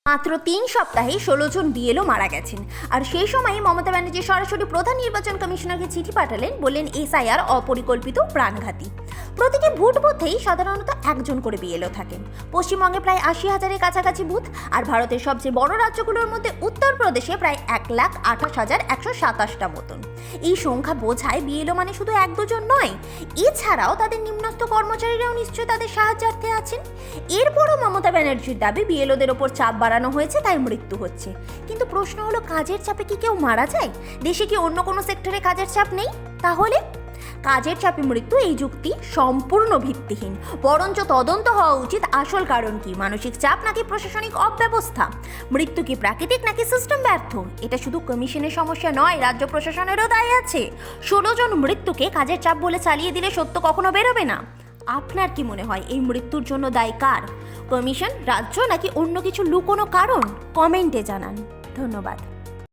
মাত্র 3 সপ্তাহে 16 জন বিএলও মারা গেছেন। আর সেই সময়ই মমতা ব্যানার্জি সরাসরি প্রধান নির্বাচন কমিশনারকে চিঠি পাঠালেন, বললেন এসআইআর অপরিকল্পিত, প্রাণঘাতী। প্রতিটি বুথ বুথেই সাধারণত একজন করে বিএলও থাকেন। পশ্চিমবঙ্গে প্রায় 80,000-এর কাছাকাছি বুথ, আর ভারতের সবচেয়ে বড় রাজ্যগুলোর মধ্যে উত্তরপ্রদেশে প্রায় 1,28,127টা মতন। এই সংখ্যা বোঝায় বিএলও মানে শুধু 1-2 জন নয়, এছাড়াও তাদের নিম্নস্থ কর্মচারীরাও নিশ্চয়ই তাদের সাহায্যার্থে আছেন। এরপরও মমতা ব্যানার্জির দাবি বিএলওদের ওপর চাপ বাড়ানো হয়েছে, তাই মৃত্যু হচ্ছে। কিন্তু প্রশ্ন হলো, কাজের চাপে কি কেউ মারা যায়? দেশে কি অন্য কোনো সেক্টরে কাজের চাপ নেই? তাহলে কাজের চাপে মৃত্যু, এই যুক্তি সম্পূর্ণ ভিত্তিহীন। বরঞ্চ তদন্ত হওয়া উচিত আসল কারণ কি, মানসিক চাপ নাকি প্রশাসনিক অব্যবস্থা? মৃত্যু কি প্রাকৃতিক নাকি সিস্টেম ব্যর্থ? এটা শুধু কমিশনের সমস্যা নয়, রাজ্য প্রশাসনেরও দায় আছে। 16 জন মৃত্যুকে কাজের চাপ বলে চালিয়ে দিলে সত্য কখনো বেরোবে না। আপনার কি মনে হয় এই মৃত্যুর জন্য দায়ী কার? কমিশন, রাজ্য নাকি অন্য কিছু লুকোনো কারণ? কমেন্টে জানান। ধন্যবাদ।